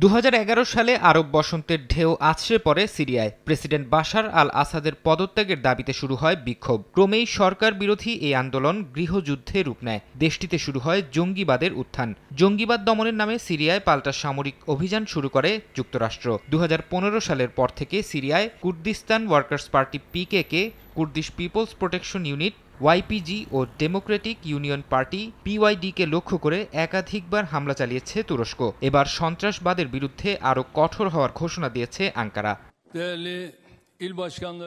2011 সালে আরব বসন্তের ঢেউ আছড়ে পড়ে সিরিয়ায়। প্রেসিডেন্ট বাশার আল আসাদের পদত্যাগের দাবিতে শুরু হয় বিক্ষোভ। ক্রমেই সরকার বিরোধী এই আন্দোলন গৃহযুদ্ধে রূপ নেয়। দেশটিতে শুরু হয় জঙ্গিবাদের উত্থান। জঙ্গিবাদ দমনের নামে সিরিয়ায় পাল্টা সামরিক অভিযান শুরু করে যুক্তরাষ্ট্র। 2015 সালের পর থেকে সিরিয়ায় Kurdistan workers party PKK, Kurdish people's protection unit YPG ও ডেমোক্রেটিক ইউনিয়ন পার্টি পিওয়াইডিকে লক্ষ্য করে একাধিকবার হামলা চালিয়েছে তুরস্ক। এবার সন্ত্রাসবাদের বিরুদ্ধে আরও কঠোর হওয়ার ঘোষণা দিয়েছে আঙ্কারা।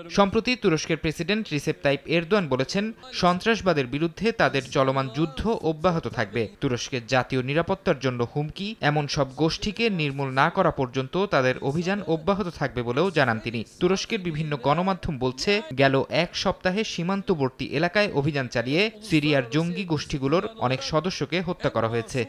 সম্প্রতি তুরস্কের প্রেসিডেন্ট রিসেপ তাইপ এরদোয়ান বলেছেন, সন্ত্রাসবাদের বিরুদ্ধে তাদের চলমান যুদ্ধ অব্যাহত থাকবে। তুরস্কের জাতীয় নিরাপত্তার জন্য হুমকি এমন সব গোষ্ঠীকে নির্মূল না করা পর্যন্ত তাদের অভিযান অব্যাহত থাকবে বলেও জানান তিনি। তুরস্কের বিভিন্ন গণমাধ্যম বলছে, গেল এক সপ্তাহে সীমান্তবর্তী এলাকায় অভিযান চালিয়ে সিরিয়ার জঙ্গি গোষ্ঠীগুলোর অনেক সদস্যকে হত্যা করা হয়েছে।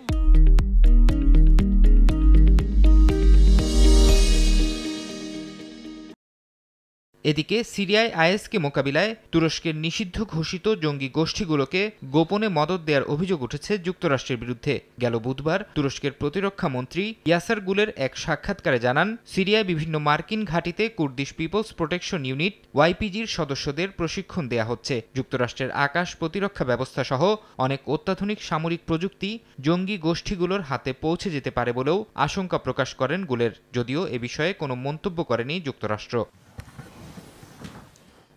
এদিকে সিরিয়ায় আইএসকে মোকাবিলায় তুরস্কের নিষিদ্ধ ঘোষিত জঙ্গি গোষ্ঠীগুলোকে গোপনে মদদ দেওয়ার অভিযোগ উঠেছে যুক্তরাষ্ট্রের বিরুদ্ধে। গেল বুধবার তুরস্কের প্রতিরক্ষা মন্ত্রী ইয়াসার গুলের এক সাক্ষাৎকারে জানান, সিরিয়ায় বিভিন্ন মার্কিন ঘাঁটিতে কুর্দিশ পিপলস প্রোটেকশন ইউনিট ওয়াইপিজির সদস্যদের প্রশিক্ষণ দেয়া হচ্ছে। যুক্তরাষ্ট্রের আকাশ প্রতিরক্ষা ব্যবস্থা সহ অনেক অত্যাধুনিক সামরিক প্রযুক্তি জঙ্গি গোষ্ঠীগুলোর হাতে পৌঁছে যেতে পারে বলেও আশঙ্কা প্রকাশ করেন গুলের, যদিও এ বিষয়ে কোনো মন্তব্য করেনি যুক্তরাষ্ট্র।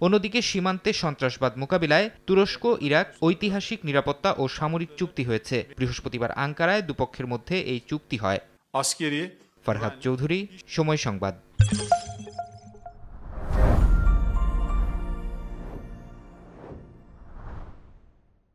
অন্যদিকে সীমান্তে সন্ত্রাসবাদ মোকাবিলায় তুরস্ক ইরাক ঐতিহাসিক নিরাপত্তা ও সামরিক চুক্তি হয়েছে। বৃহস্পতিবার আঙ্কারায় দুপক্ষের মধ্যে এই চুক্তি হয়। ফারহাদ চৌধুরী, সময় সংবাদ।